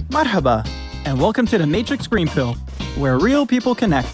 Marhaba, and welcome to the Matrix Green Pill, where real people connect.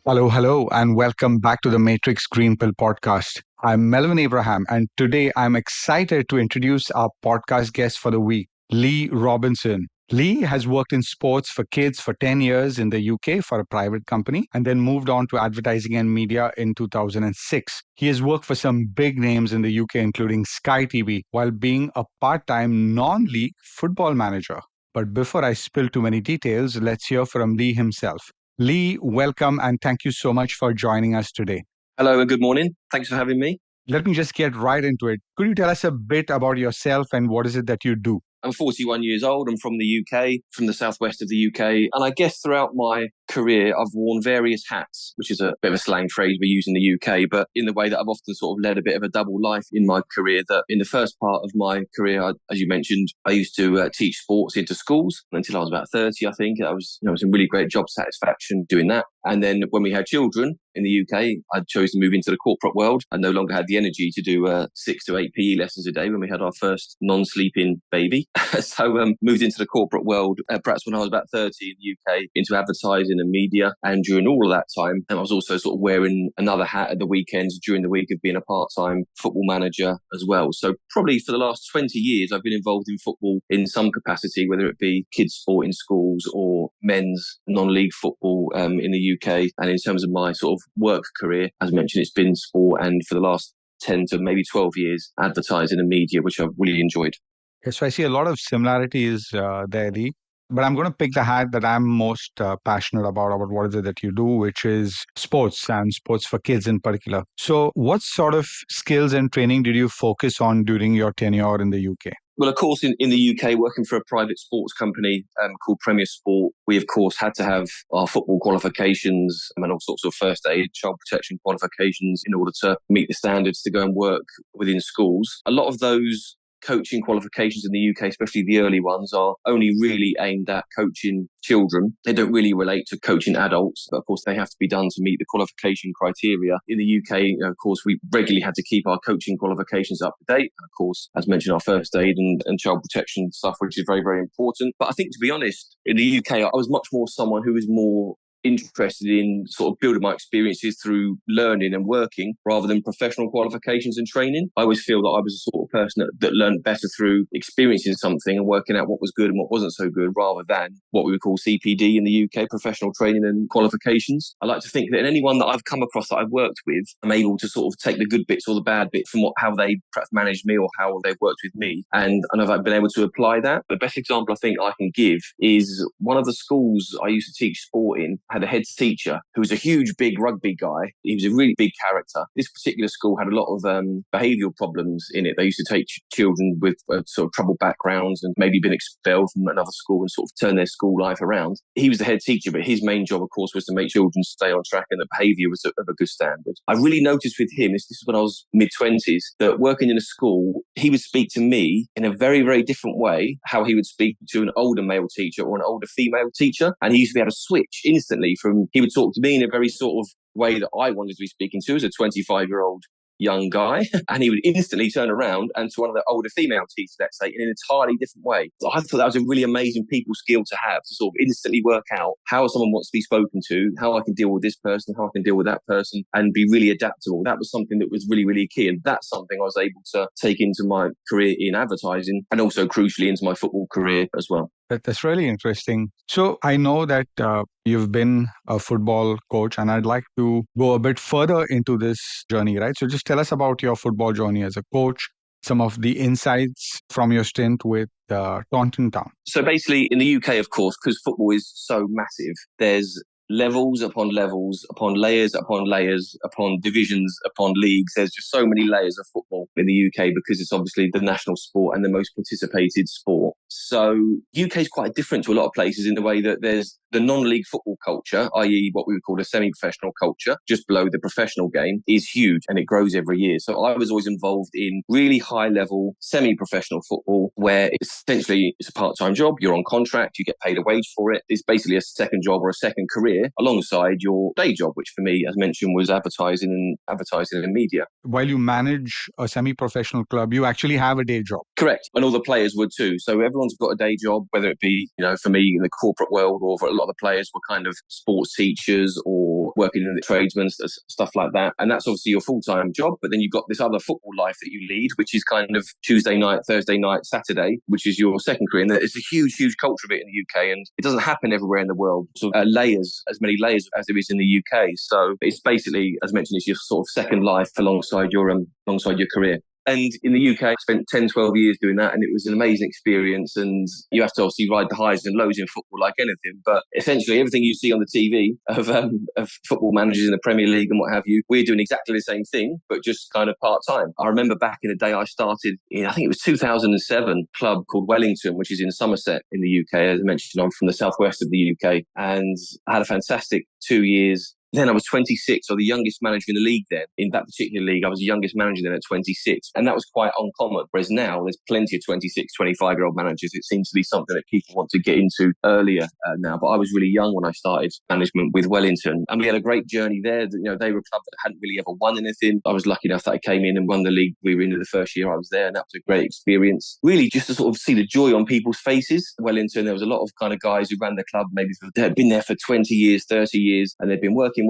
Hello, and welcome back to the Matrix Green Pill podcast. I'm Melvin Abraham, and today I'm excited to introduce our podcast guest for the week, Leigh Robinson. Leigh has worked in sports for kids for 10 years in the UK for a private company and then moved on to advertising and media in 2006. He has worked for some big names in the UK, including Sky TV, while being a part-time non-league football manager. But before I spill too many details, let's hear from Leigh himself. Leigh, welcome, and thank you so much for joining us today. Hello and good morning. Thanks for having me. Let me just get right into it. Could you tell us a bit about yourself and what is it that you do? I'm 41 years old. I'm from the UK, from the southwest of the UK. And I guess throughout my career, I've worn various hats, which is a bit of a slang phrase we use in the UK, but in the way that I've often sort of led a bit of a double life in my career. That in the first part of my career, as you mentioned, I used to teach sports into schools until I was about 30, I think. I was some really great job satisfaction doing that. And then when we had children in the UK, I chose to move into the corporate world. I no longer had the energy to do 6 to 8 PE lessons a day when we had our first non-sleeping baby. So moved into the corporate world, perhaps when I was about 30 in the UK, into advertising and media. And during all of that time, I was also sort of wearing another hat at the weekends during the week of being a part-time football manager as well. So probably for the last 20 years, I've been involved in football in some capacity, whether it be kids sport in schools or men's non-league football in the UK. And in terms of my sort of work career, as mentioned, it's been sport, and for the last 10 to maybe 12 years, advertising and media, which I've really enjoyed. Yes, so I see a lot of similarities there, Leigh. But I'm going to pick the hat that I'm most passionate about what is it that you do, which is sports and sports for kids in particular. So what sort of skills and training did you focus on during your tenure in the UK? Well, of course, in the UK, working for a private sports company called Premier Sport, we, of course, had to have our football qualifications and all sorts of first aid, child protection qualifications in order to meet the standards to go and work within schools. A lot of those coaching qualifications in the UK, especially the early ones, are only really aimed at coaching children. They don't really relate to coaching adults, but of course they have to be done to meet the qualification criteria. In the UK, of course, we regularly had to keep our coaching qualifications up to date. And of course, as mentioned, our first aid and child protection stuff, which is very, very important. But I think, to be honest, in the UK, I was much more someone who was more interested in sort of building my experiences through learning and working rather than professional qualifications and training. I always feel that I was the sort of person that learned better through experiencing something and working out what was good and what wasn't so good, rather than what we would call CPD in the UK, professional training and qualifications. I like to think that in anyone that I've come across that I've worked with, I'm able to sort of take the good bits or the bad bits from how they perhaps managed me or how they've worked with me. And I've been able to apply that. The best example I think I can give is one of the schools I used to teach sport in had a head teacher who was a huge, big rugby guy. He was a really big character. This particular school had a lot of behavioural problems in it. They used to take children with sort of troubled backgrounds and maybe been expelled from another school and sort of turn their school life around. He was the head teacher, but his main job, of course, was to make children stay on track and that behaviour was of a good standard. I really noticed with him, this is when I was mid-20s, that working in a school, he would speak to me in a very, very different way, how he would speak to an older male teacher or an older female teacher. And he used to be able to switch instantly he would talk to me in a very sort of way that I wanted to be speaking to as a 25-year-old young guy, and he would instantly turn around and to one of the older female teachers, let's say, in an entirely different way. So I thought that was a really amazing people skill to have, to sort of instantly work out how someone wants to be spoken to, how I can deal with this person, how I can deal with that person, and be really adaptable. That was something that was really, really key. And that's something I was able to take into my career in advertising and also crucially into my football career as well. That's really interesting. So I know that you've been a football coach, and I'd like to go a bit further into this journey, right? So just tell us about your football journey as a coach, some of the insights from your stint with Taunton Town. So basically in the UK, of course, because football is so massive, there's levels upon layers upon layers upon divisions upon leagues. There's just so many layers of football in the UK because it's obviously the national sport and the most participated sport. So UK is quite different to a lot of places in the way that there's the non-league football culture, i.e. what we would call a semi-professional culture, just below the professional game, is huge and it grows every year. So I was always involved in really high-level semi-professional football where essentially it's a part-time job, you're on contract, you get paid a wage for it. It's basically a second job or a second career alongside your day job, which for me, as mentioned, was advertising and media. While you manage a semi-professional club, you actually have a day job. Correct. And all the players would too. So everyone's got a day job, whether it be, for me in the corporate world, or for a lot of the players were kind of sports teachers or working in the tradesmen, stuff like that. And that's obviously your full-time job. But then you've got this other football life that you lead, which is kind of Tuesday night, Thursday night, Saturday, which is your second career. And it's a huge, huge culture of it in the UK. And it doesn't happen everywhere in the world. So as many layers as there is in the UK. So it's basically, as mentioned, it's your sort of second life alongside your career. And in the UK, I spent 10, 12 years doing that, and it was an amazing experience. And you have to obviously ride the highs and lows in football like anything. But essentially, everything you see on the TV of football managers in the Premier League and what have you, we're doing exactly the same thing, but just kind of part-time. I remember back in the day I started in, I think it was 2007, club called Wellington, which is in Somerset in the UK. As I mentioned, I'm from the southwest of the UK. And I had a fantastic 2 years. Then I was 26, or the youngest manager in the league then. In that particular league, I was the youngest manager then at 26. And that was quite uncommon. Whereas now, there's plenty of 26, 25-year-old managers. It seems to be something that people want to get into earlier now. But I was really young when I started management with Wellington. And we had a great journey there. They were a club that hadn't really ever won anything. I was lucky enough that I came in and won the league. We were into the first year I was there, and that was a great experience. Really, just to sort of see the joy on people's faces. Wellington, there was a lot of kind of guys who ran the club, maybe they had been there for 20 years, 30 years, and they'd been working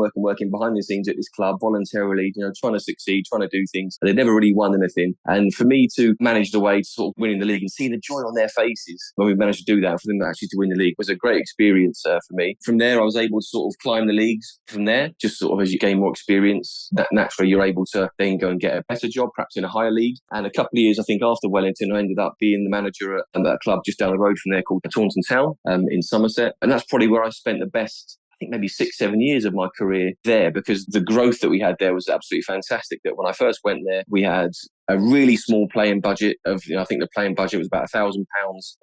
behind the scenes at this club voluntarily, trying to succeed, trying to do things. And they'd never really won anything. And for me to manage the way to sort of winning the league and see the joy on their faces when we managed to do that, for them actually to win the league, was a great experience for me. From there, I was able to sort of climb the leagues from there, just sort of as you gain more experience, that naturally you're able to then go and get a better job, perhaps in a higher league. And a couple of years, I think, after Wellington, I ended up being the manager at a club just down the road from there called Taunton Town in Somerset. And that's probably where I spent the best, I think maybe 6-7 years of my career there, because the growth that we had there was absolutely fantastic. That when I first went there, we had a really small playing budget of, I think the playing budget was about £1,000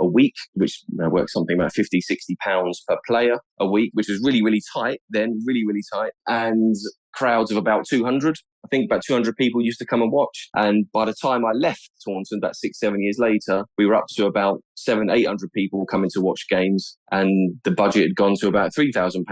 a week, which works something about £50-60 per player a week, which was really, really tight then, really, really tight. And crowds of about 200. I think about 200 people used to come and watch. And by the time I left Taunton, about 6-7 years later, we were up to about 700-800 people coming to watch games. And the budget had gone to about £3,000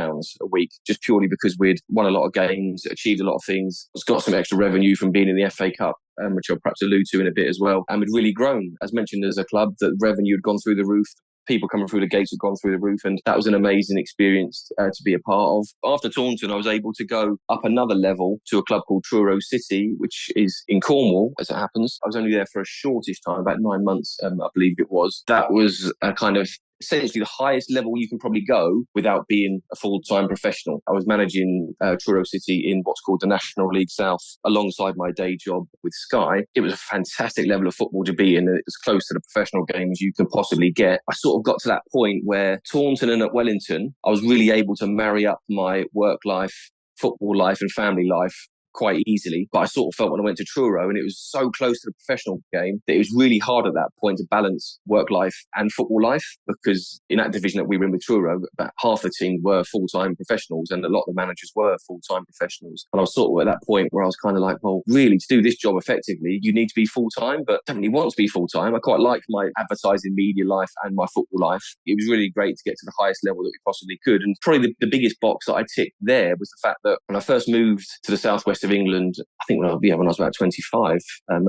a week, just purely because we'd won a lot of games, achieved a lot of things, got some extra revenue from being in the FA Cup, which I'll perhaps allude to in a bit as well. And we'd really grown. As mentioned, as a club, the revenue had gone through the roof. People coming through the gates had gone through the roof, and that was an amazing experience to be a part of. After Taunton, I was able to go up another level to a club called Truro City, which is in Cornwall, as it happens. I was only there for a shortish time, about 9 months, I believe it was. That was a kind of essentially the highest level you can probably go without being a full-time professional. I was managing Truro City in what's called the National League South alongside my day job with Sky. It was a fantastic level of football to be in, as close to the professional game as you can possibly get. I sort of got to that point where Taunton and at Wellington, I was really able to marry up my work life, football life and family life quite easily. But I sort of felt when I went to Truro, and it was so close to the professional game, that it was really hard at that point to balance work life and football life, because in that division that we were in with Truro, about half the team were full-time professionals and a lot of the managers were full-time professionals. And I was sort of at that point where I was kind of like, well, really, to do this job effectively, you need to be full-time, but I don't really want to be full-time. I quite like my advertising media life and my football life. It was really great to get to the highest level that we possibly could. And probably the biggest box that I ticked there was the fact that when I first moved to the southwest of England, I think when I was about 25,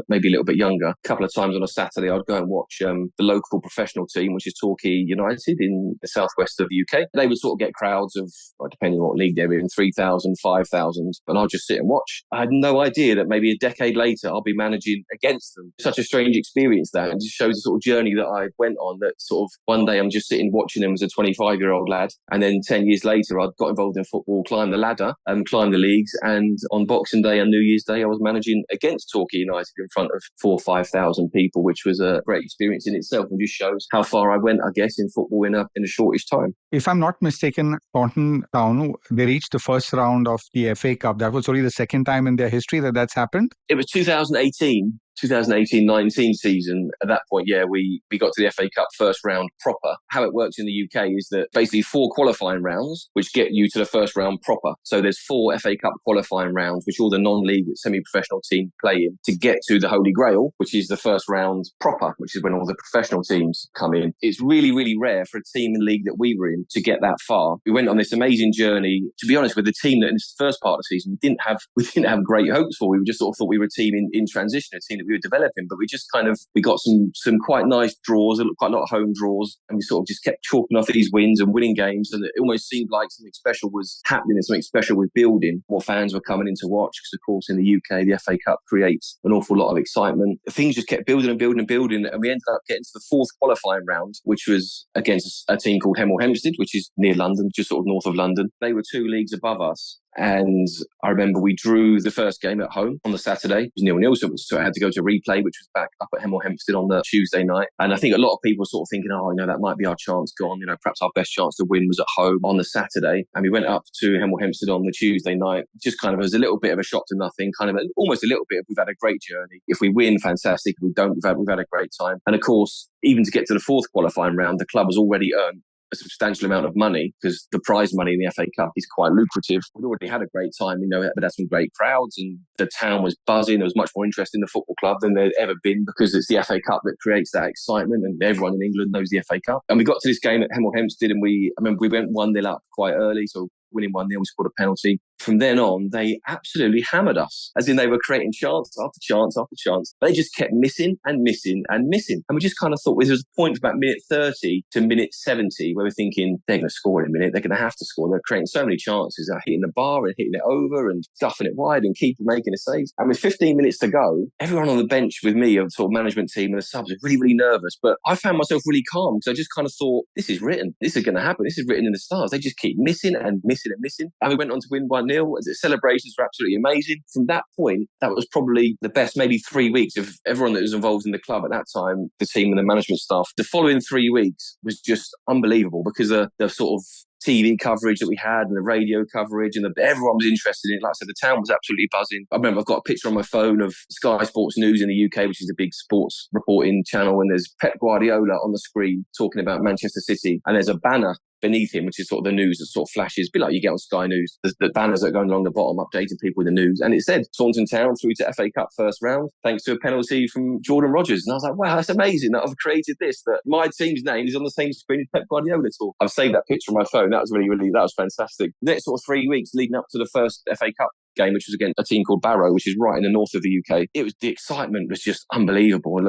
maybe a little bit younger, a couple of times on a Saturday, I'd go and watch the local professional team, which is Torquay United in the southwest of the UK. They would sort of get crowds of, depending on what league they're in, 3,000, 5,000, and I'll just sit and watch. I had no idea that maybe a decade later, I'll be managing against them. Such a strange experience that, and just shows the sort of journey that I went on, that sort of one day I'm just sitting watching them as a 25-year-old lad, and then 10 years later, I'd got involved in football, climbed the ladder, climbed the leagues, and on Boxing Day and New Year's Day, I was managing against Torquay United in front of 4,000 or 5,000 people, which was a great experience in itself, and just shows how far I went, I guess, in football in a shortish time. If I'm not mistaken, Taunton Town, they reached the first round of the FA Cup. That was only the second time in their history that that's happened. It was 2018. 2018-19 season, at that point, we got to the FA Cup first round proper. How it works in the UK is that basically 4 qualifying rounds, which get you to the first round proper. So there's 4 FA Cup qualifying rounds, which all the non-league semi-professional teams play in to get to the Holy Grail, which is the first round proper, which is when all the professional teams come in. It's really, really rare for a team in league that we were in to get that far. We went on this amazing journey, to be honest, with the team that in this first part of the season, we didn't have great hopes for. We just sort of thought we were a team in transition, a team that we were developing, but we got some quite nice draws, quite a lot of home draws, and we sort of just kept chalking off these wins and winning games, and it almost seemed like something special was happening and something special was building. More fans were coming in to watch because, of course, in the UK, the FA Cup creates an awful lot of excitement. Things just kept building and building and building, and we ended up getting to the 4th qualifying round, which was against a team called Hemel Hempstead, which is near London, just sort of north of London. They were 2 leagues above us. And I remember we drew the first game at home on the Saturday. It was 0-0, so I had to go to a replay, which was back up at Hemel Hempstead on the Tuesday night. And I think a lot of people were sort of thinking, that might be our chance gone. Perhaps our best chance to win was at home on the Saturday. And we went up to Hemel Hempstead on the Tuesday night, just kind of as a little bit of a shock to nothing, almost a little bit of, we've had a great journey. If we win, fantastic. If we don't, we've had a great time. And of course, even to get to the 4th qualifying round, the club has already earned a substantial amount of money because the prize money in the FA Cup is quite lucrative. We'd already had a great time, but had some great crowds and the town was buzzing. There was much more interest in the football club than there'd ever been because it's the FA Cup that creates that excitement and everyone in England knows the FA Cup. And we got to this game at Hemel Hempstead and I remember we went 1-0 up quite early, so winning 1-0, we scored a penalty. From then on, they absolutely hammered us, as in they were creating chance after chance after chance. They just kept missing and missing and missing. And we just kind of thought there was a point about minute 30 to minute 70 where we're thinking, they're going to score in a minute. They're going to have to score. They're creating so many chances. They're hitting the bar and hitting it over and stuffing it wide and keeping making a save. And with 15 minutes to go, everyone on the bench with me, a sort of management team and the subs, was really, really nervous. But I found myself really calm because I just kind of thought, this is written. This is going to happen. This is written in the stars. They just keep missing and missing and missing. And we went on to win 1-0. The celebrations were absolutely amazing. From that point, that was probably the best maybe 3 weeks of everyone that was involved in the club at that time, the team and the management staff. The following 3 weeks was just unbelievable because the sort of TV coverage that we had and the radio coverage and everyone was interested in it. Like I said, the town was absolutely buzzing. I remember I've got a picture on my phone of Sky Sports News in the UK, which is a big sports reporting channel, and there's Pep Guardiola on the screen talking about Manchester City, and there's a banner beneath him, which is sort of the news that sort of flashes, a bit like you get on Sky News, the banners that are going along the bottom updating people with the news. And it said, Taunton Town through to FA Cup first round, thanks to a penalty from Jordan Rodgers. And I was like, wow, that's amazing that I've created this, that my team's name is on the same screen as Pep Guardiola talk. I've saved that picture on my phone. That was that was fantastic. The next sort of 3 weeks leading up to the first FA Cup game, which was against a team called Barrow, which is right in the north of the UK. The excitement was just unbelievable.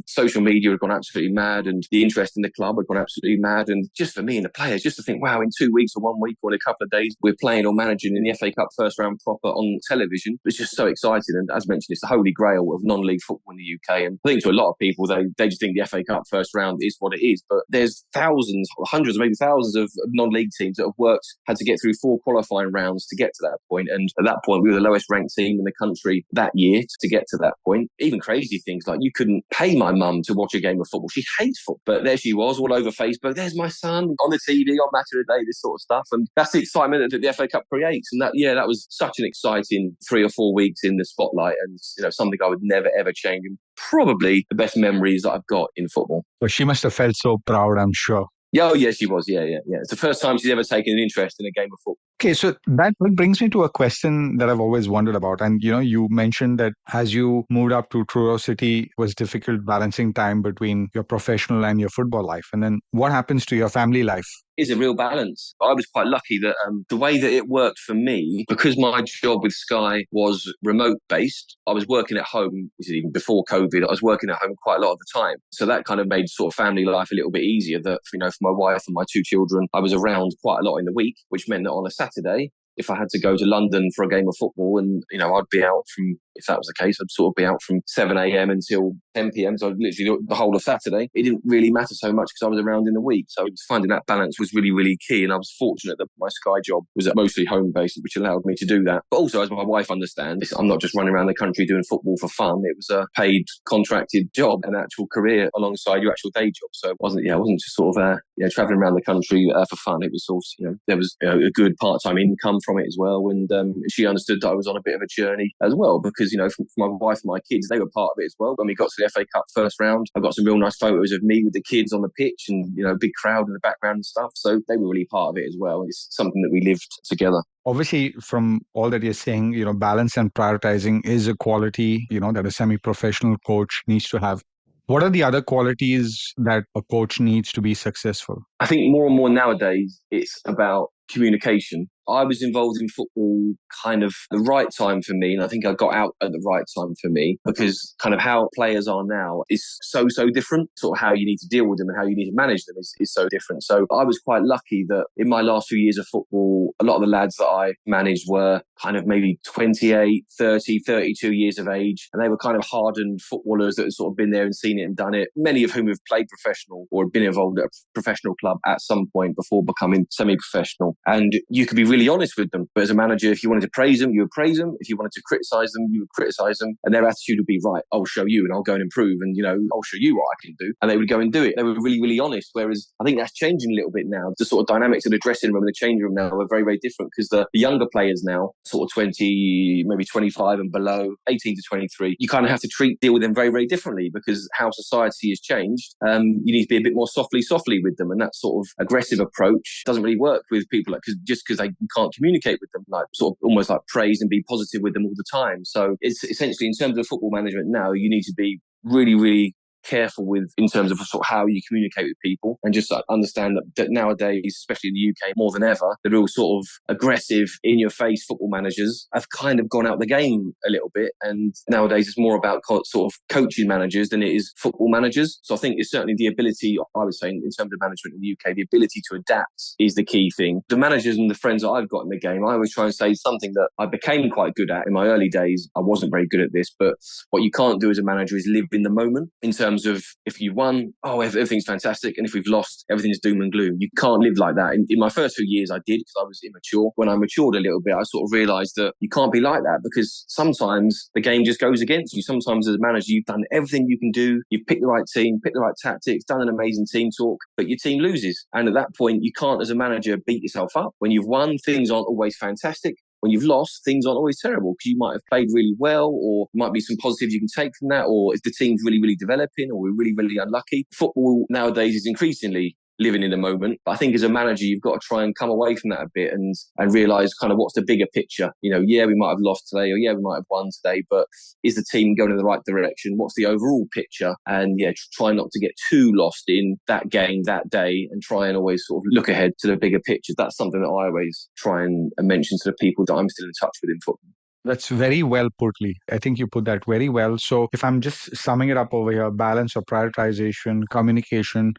Social media had gone absolutely mad, and the interest in the club had gone absolutely mad. And just for me and the players, just to think, wow, in 2 weeks or 1 week or in a couple of days, we're playing or managing in the FA Cup first round proper on television. It was just so exciting. And as mentioned, it's the holy grail of non-league football in the UK. And I think to a lot of people, they just think the FA Cup first round is what it is. But there's thousands, hundreds, maybe thousands of non-league teams that have had to get through 4 qualifying rounds to get to that point. And at that point, we were the lowest ranked team in the country that year to get to that point. Even crazy things like you couldn't pay my mum to watch a game of football. She hates football. But there she was all over Facebook. There's my son on the TV, on Match of the Day, this sort of stuff. And that's the excitement that the FA Cup creates. And that was such an exciting 3 or 4 weeks in the spotlight, and something I would never, ever change. And probably the best memories that I've got in football. But she must have felt so proud, I'm sure. Yeah, oh, yeah, she was. Yeah. It's the first time she's ever taken an interest in a game of football. Okay, so that brings me to a question that I've always wondered about. And, you mentioned that as you moved up to Truro City, it was difficult balancing time between your professional and your football life. And then what happens to your family life? Is a real balance. I was quite lucky that the way that it worked for me, because my job with Sky was remote based, I was working at home, this is even before COVID, I was working at home quite a lot of the time. So that kind of made sort of family life a little bit easier, that, for my wife and my 2 children, I was around quite a lot in the week, which meant that on a Saturday, if I had to go to London for a game of football and, I'd be out from, if that was the case, I'd sort of be out from 7 a.m. until 10 p.m. So literally the whole of Saturday. It didn't really matter so much because I was around in the week. So finding that balance was really, really key. And I was fortunate that my Sky job was mostly home-based, which allowed me to do that. But also, as my wife understands, I'm not just running around the country doing football for fun. It was a paid, contracted job, an actual career alongside your actual day job. So it wasn't just sort of traveling around the country for fun. It was also, there was a good part-time income from it as well. And she understood that I was on a bit of a journey as well, because because, for my wife and my kids, they were part of it as well. When we got to the FA Cup first round, I've got some real nice photos of me with the kids on the pitch and, big crowd in the background and stuff. So they were really part of it as well. It's something that we lived together. Obviously, from all that you're saying, balance and prioritizing is a quality, that a semi-professional coach needs to have. What are the other qualities that a coach needs to be successful? I think more and more nowadays, it's about communication. I was involved in football kind of the right time for me. And I think I got out at the right time for me because kind of how players are now is so different. Sort of how you need to deal with them and how you need to manage them is so different. So I was quite lucky that in my last few years of football, a lot of the lads that I managed were kind of maybe 28, 30, 32 years of age. And they were kind of hardened footballers that had sort of been there and seen it and done it. Many of whom have played professional or have been involved at a professional club at some point before becoming semi-professional. And you could be really honest with them. But as a manager, if you wanted to praise them, you would praise them. If you wanted to criticize them, you would criticize them. And their attitude would be, right, I'll show you and I'll go and improve. And, I'll show you what I can do. And they would go and do it. They were really, really honest. Whereas I think that's changing a little bit now. The sort of dynamics of the dressing room and the changing room now are very, very different because the younger players now, sort of 20, maybe 25 and below, 18 to 23, you kind of have to deal with them very, very differently because how society has changed. You need to be a bit more softly with them. And that sort of aggressive approach doesn't really work with people just because they can't communicate with them, like sort of almost like praise and be positive with them all the time. So it's essentially in terms of football management now, you need to be really, really careful with in terms of sort of how you communicate with people and just understand that nowadays, especially in the UK more than ever, the real sort of aggressive in your face football managers have kind of gone out the game a little bit. And nowadays it's more about sort of coaching managers than it is football managers. So I think it's certainly the ability, I would say in terms of management in the UK, the ability to adapt is the key thing. The managers and the friends that I've got in the game, I always try and say something that I became quite good at in my early days. I wasn't very good at this, but what you can't do as a manager is live in the moment in terms of if you won, everything's fantastic. And if we've lost, everything's doom and gloom. You can't live like that. In my first few years, I did because I was immature. When I matured a little bit, I sort of realised that you can't be like that because sometimes the game just goes against you. Sometimes as a manager, you've done everything you can do. You've picked the right team, picked the right tactics, done an amazing team talk, but your team loses. And at that point, you can't, as a manager, beat yourself up. When you've won, things aren't always fantastic. When you've lost, things aren't always terrible because you might have played really well or there might be some positives you can take from that, or if the team's really, really developing or we're really, really unlucky. Football nowadays is increasingly living in the moment. But I think as a manager, you've got to try and come away from that a bit and realise kind of what's the bigger picture. We might have lost today or we might have won today, but is the team going in the right direction? What's the overall picture? And try not to get too lost in that game that day and try and always sort of look ahead to the bigger picture. That's something that I always try and mention to the people that I'm still in touch with in football. That's very well put, Lee. I think you put that very well. So if I'm just summing it up over here, balance or prioritization, communication,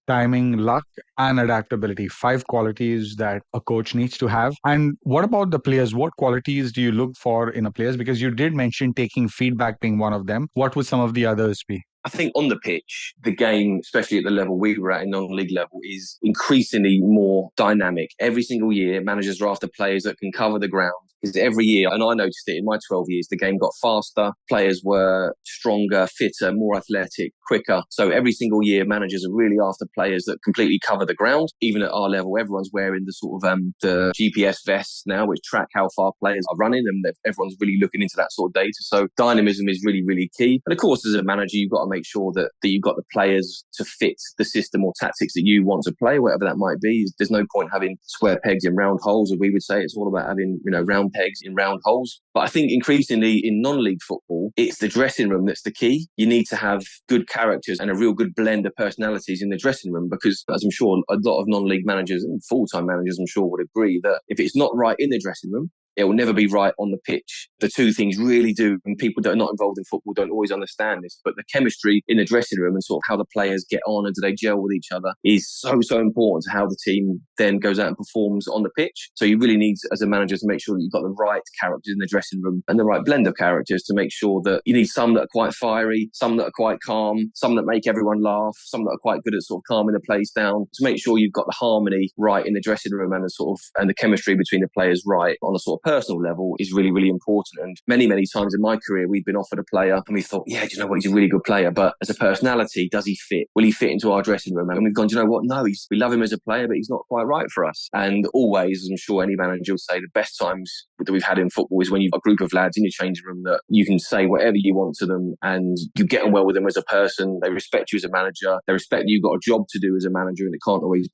timing, luck, and adaptability. 5 qualities that a coach needs to have. And what about the players? What qualities do you look for in a players? Because you did mention taking feedback being one of them. What would some of the others be? I think on the pitch, the game, especially at the level we were at in non-league level, is increasingly more dynamic. Every single year, managers are after players that can cover the ground. Because every year, and I noticed it in my 12 years, the game got faster, players were stronger, fitter, more athletic, quicker. So every single year, managers are really after players that completely cover the ground. Even at our level, everyone's wearing the sort of the GPS vests now, which track how far players are running, and everyone's really looking into that sort of data. So dynamism is really, really key. And of course, as a manager, you've got to make sure that you've got the players to fit the system or tactics that you want to play, whatever that might be. There's no point having square pegs in round holes, as we would say. It's all about having, round pegs in round holes. But I think increasingly in non-league football, it's the dressing room that's the key. You need to have good characters and a real good blend of personalities in the dressing room because, as I'm sure a lot of non-league managers and full-time managers, I'm sure would agree that if it's not right in the dressing room, it will never be right on the pitch. The two things really do, and people that are not involved in football don't always understand this, but the chemistry in the dressing room and sort of how the players get on and do they gel with each other is so important to how the team then goes out and performs on the pitch. So you really need, as a manager, to make sure that you've got the right characters in the dressing room and the right blend of characters to make sure that you need some that are quite fiery, some that are quite calm, some that make everyone laugh, some that are quite good at sort of calming the place down, to make sure you've got the harmony right in the dressing room and the chemistry between the players right on a sort of personal level is really, really important. And many, many times in my career, we've been offered a player and we thought, yeah, do you know what? He's a really good player. But as a personality, does he fit? Will he fit into our dressing room? And we've gone, do you know what? No, we love him as a player, but he's not quite right for us. And always, as I'm sure any manager will say, the best times that we've had in football is when you've got a group of lads in your changing room that you can say whatever you want to them and you get on well with them as a person. They respect you as a manager. They respect you've got a job to do as a manager, and it can't always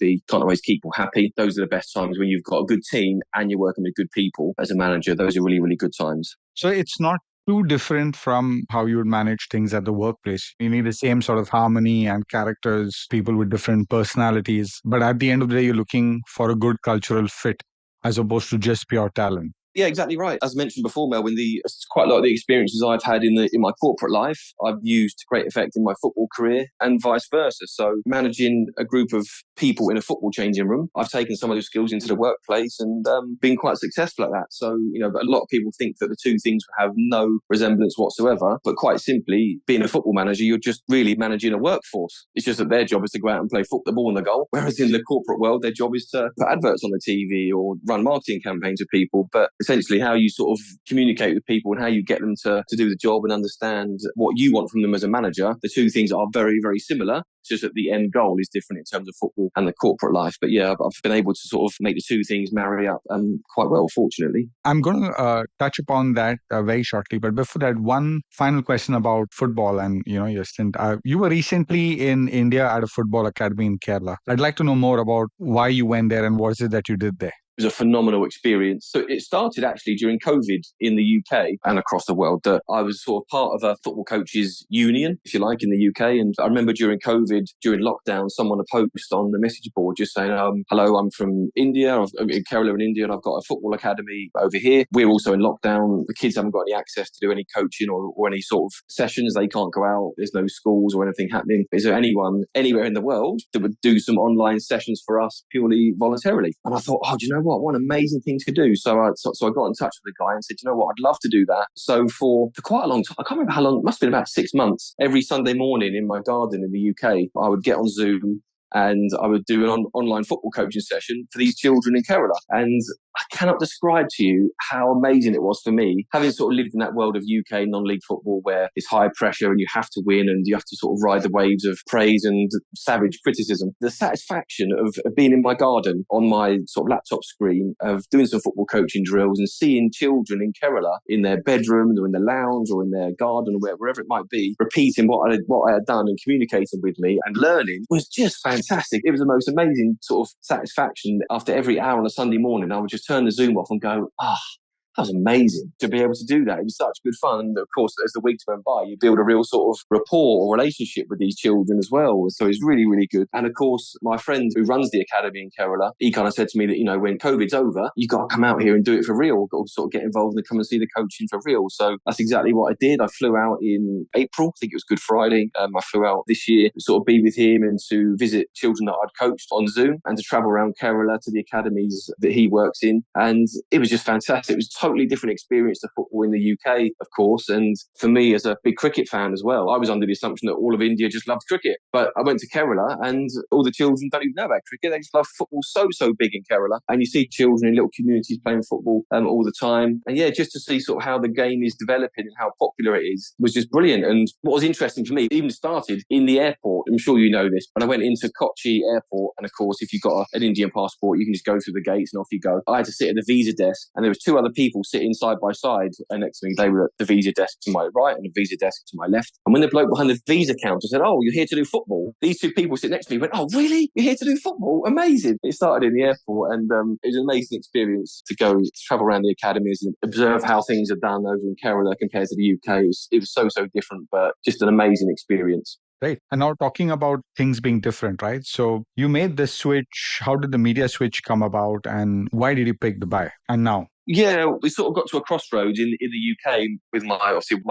keep people happy. Those are the best times when you've got a good team and you're working with good people as a manager. Those are really, really good times. So it's not too different from how you would manage things at the workplace. You need the same sort of harmony and characters, people with different personalities. But at the end of the day, you're looking for a good cultural fit as opposed to just pure talent. Yeah, exactly right. As mentioned before, Melvin, quite a lot of the experiences I've had in my corporate life, I've used to great effect in my football career and vice versa. So managing a group of people in a football changing room, I've taken some of those skills into the workplace and been quite successful at that. So, but a lot of people think that the two things have no resemblance whatsoever. But quite simply, being a football manager, you're just really managing a workforce. It's just that their job is to go out and play the ball in the goal. Whereas in the corporate world, their job is to put adverts on the TV or run marketing campaigns with people. But essentially how you sort of communicate with people and how you get them to do the job and understand what you want from them as a manager. The two things are very, very similar. It's just that the end goal is different in terms of football and the corporate life. But yeah, I've been able to sort of make the two things marry up quite well, fortunately. I'm going to touch upon that very shortly. But before that, one final question about football and, your stint. You were recently in India at a football academy in Kerala. I'd like to know more about why you went there and what is it that you did there? It was a phenomenal experience. So it started actually during COVID in the UK and across the world. That I was sort of part of a football coaches union, if you like, in the UK. And I remember during COVID, during lockdown, someone had post on the message board just saying, hello, I'm from India. I'm in Kerala in India and I've got a football academy over here. We're also in lockdown. The kids haven't got any access to do any coaching or any sort of sessions. They can't go out. There's no schools or anything happening. Is there anyone anywhere in the world that would do some online sessions for us purely voluntarily? And I thought, do you know what an amazing thing to do. So I got in touch with the guy and said, you know what, I'd love to do that. So for quite a long time, I can't remember how long, it must have been about 6 months, every Sunday morning in my garden in the UK, I would get on Zoom and I would do an online football coaching session for these children in Kerala. And I cannot describe to you how amazing it was for me, having sort of lived in that world of UK non-league football where it's high pressure and you have to win and you have to sort of ride the waves of praise and savage criticism. The satisfaction of being in my garden on my sort of laptop screen, of doing some football coaching drills and seeing children in Kerala in their bedrooms or in the lounge or in their garden or wherever it might be, repeating what I had done and communicating with me and learning was just fantastic. It was the most amazing sort of satisfaction. After every hour on a Sunday morning, I would just turn the Zoom off and go, that was amazing to be able to do that. It was such good fun. And of course, as the weeks went by, you build a real sort of rapport or relationship with these children as well. So it's really, really good. And of course, my friend who runs the academy in Kerala, he kind of said to me that, when COVID's over, you got to come out here and do it for real, or sort of get involved and come and see the coaching for real. So that's exactly what I did. I flew out in April. I think it was Good Friday. I flew out this year to sort of be with him and to visit children that I'd coached on Zoom and to travel around Kerala to the academies that he works in. And it was just fantastic. It was totally different experience to football in the UK, of course. And for me, as a big cricket fan as well, I was under the assumption that all of India just loved cricket. But I went to Kerala and all the children don't even know about cricket. They just love football so big in Kerala. And you see children in little communities playing football all the time. And yeah, just to see sort of how the game is developing and how popular it is was just brilliant. And what was interesting for me, it even started in the airport. I'm sure you know this, but I went into Kochi airport. And of course, if you've got an Indian passport, you can just go through the gates and off you go. I had to sit at the visa desk and there was two other people sitting side by side next to me. They were at the visa desk to my right and the visa desk to my left. And when the bloke behind the visa counter said, "Oh, you're here to do football," these two people sitting next to me went, "Oh, really? You're here to do football? Amazing." It started in the airport and it was an amazing experience to go travel around the academies and observe how things are done over in Kerala compared to the UK. It was so different, but just an amazing experience. Right. And now talking about things being different, right? So you made this switch. How did the media switch come about and why did you pick Dubai? And now? Yeah, we sort of got to a crossroads in the UK with my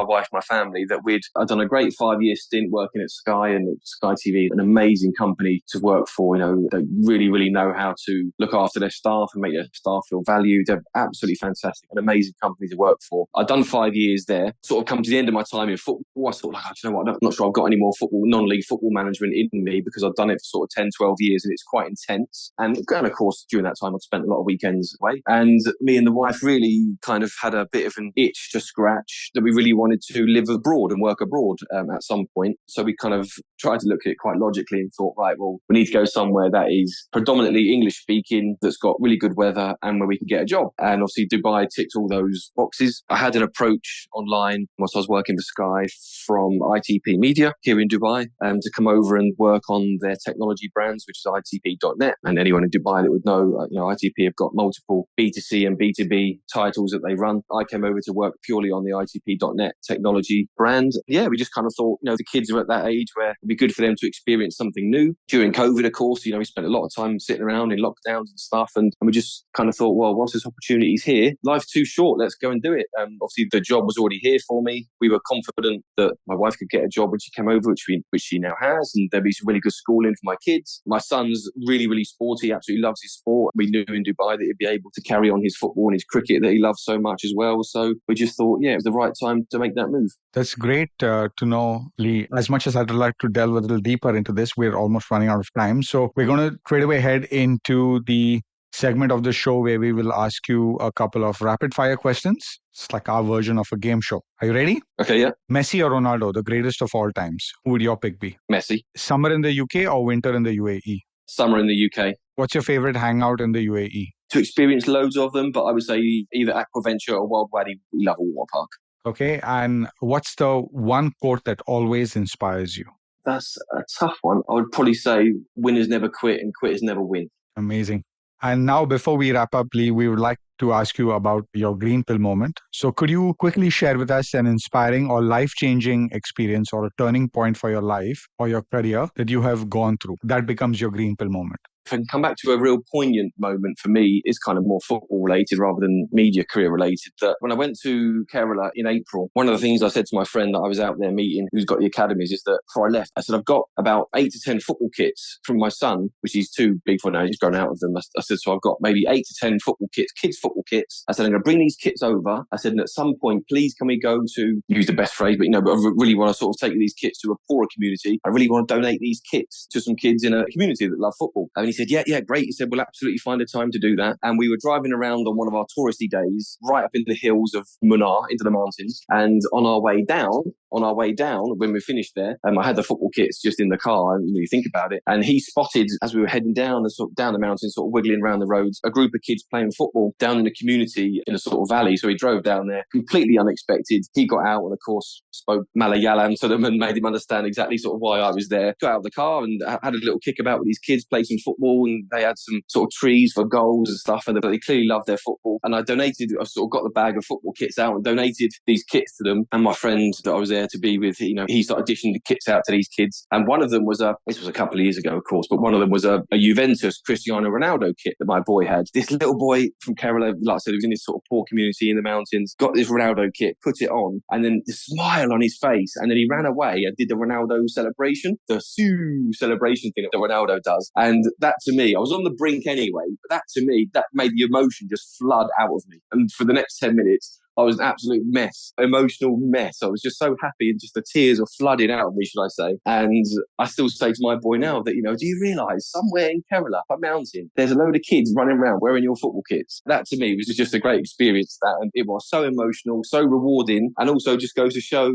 wife, my family, that I'd done a great 5-year stint working at Sky and Sky TV, an amazing company to work for. They really, really know how to look after their staff and make their staff feel valued. They're absolutely fantastic, an amazing company to work for. I'd done 5 years there, sort of come to the end of my time in football. I thought, do you know what? I'm not sure I've got any more non-league football management in me because I've done it for sort of 10, 12 years and it's quite intense. And of course, during that time, I'd spent a lot of weekends away. And me and the wife wife really kind of had a bit of an itch to scratch that we really wanted to live abroad and work abroad at some point. So we kind of tried to look at it quite logically and thought, right, well, we need to go somewhere that is predominantly English speaking, that's got really good weather and where we can get a job. And obviously Dubai ticked all those boxes. I had an approach online whilst I was working for Sky from ITP Media here in Dubai to come over and work on their technology brands, which is ITP.net. And anyone in Dubai that would know, ITP have got multiple B2C and B2B titles that they run. I came over to work purely on the ITP.net technology brand. Yeah, we just kind of thought, the kids are at that age where it'd be good for them to experience something new. During COVID, of course, we spent a lot of time sitting around in lockdowns and stuff. And we just kind of thought, well, whilst this opportunity's here, life's too short, let's go and do it. Obviously, the job was already here for me. We were confident that my wife could get a job when she came over, which she now has. And there'd be some really good schooling for my kids. My son's really, really sporty, absolutely loves his sport. We knew in Dubai that he'd be able to carry on his football and his cricket that he loves so much as well. So we just thought, it was the right time to make that move. That's great to know, Leigh. As much as I'd like to delve a little deeper into this, we're almost running out of time. So we're going to straight away head into the segment of the show where we will ask you a couple of rapid fire questions. It's like our version of a game show. Are you ready? Okay, yeah. Messi or Ronaldo, the greatest of all times? Who would your pick be? Messi. Summer in the UK or winter in the UAE? Summer in the UK. What's your favorite hangout in the UAE? To experience loads of them, but I would say either Aquaventure or Wild Wadi. We love a water park. Okay, and what's the one quote that always inspires you? That's a tough one. I would probably say winners never quit and quitters never win. Amazing. And now, before we wrap up, Leigh, we would like to ask you about your green pill moment. So could you quickly share with us an inspiring or life-changing experience or a turning point for your life or your career that you have gone through that becomes your green pill moment? If I can come back to a real poignant moment for me, is kind of more football related rather than media career related. That when I went to Kerala in April, one of the things I said to my friend that I was out there meeting, who's got the academies, is that before I left, I said, I've got about 8 to 10 football kits from my son, which he's too big for now. He's grown out of them. I said, so I've got maybe 8 to 10 football kits, kids football kits. I said, I'm going to bring these kits over. I said, and at some point, please can we go to, use the best phrase, but but I really want to sort of take these kits to a poorer community. I really want to donate these kits to some kids in a community that love football. And he said, yeah, great. He said, we'll absolutely find a time to do that. And we were driving around on one of our touristy days, right up in the hills of Munnar, into the mountains. And on our way down, when we finished there, I had the football kits just in the car. I didn't really think about it. And he spotted, as we were heading down the mountain, sort of wiggling around the roads, a group of kids playing football down in the community in a sort of valley. So he drove down there, completely unexpected. He got out and, of course, spoke Malayalam to them and made him understand exactly sort of why I was there. Got out of the car and had a little kick about with these kids, played some football, and they had some sort of trees for goals and stuff. And they clearly loved their football. And I sort of got the bag of football kits out and donated these kits to them. And my friend that I was there to be with, he started dishing the kits out to these kids. And one of them was this was a couple of years ago, of course, but one of them was a Juventus Cristiano Ronaldo kit that my boy had. This little boy from Kerala, like I said, he was in this sort of poor community in the mountains, got this Ronaldo kit, put it on, and then the smile on his face. And then he ran away and did the Ronaldo celebration, the Sue celebration thing that Ronaldo does. And that to me, I was on the brink anyway, but that to me, that made the emotion just flood out of me. And for the next 10 minutes, I was an absolute mess, emotional mess. I was just so happy and just the tears were flooding out of me, should I say. And I still say to my boy now that, do you realise somewhere in Kerala, up a mountain, there's a load of kids running around wearing your football kits? That to me was just a great experience. And it was so emotional, so rewarding, and also just goes to show,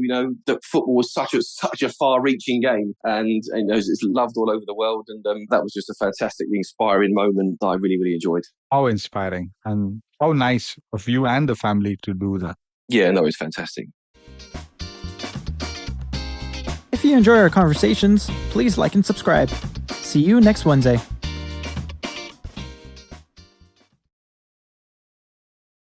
that football was such a far-reaching game, and it's loved all over the world. And that was just a fantastically inspiring moment that I really, really enjoyed. How inspiring and how nice of you and the family to do that. Yeah, no, it's fantastic. If you enjoy our conversations, please like and subscribe. See you next Wednesday.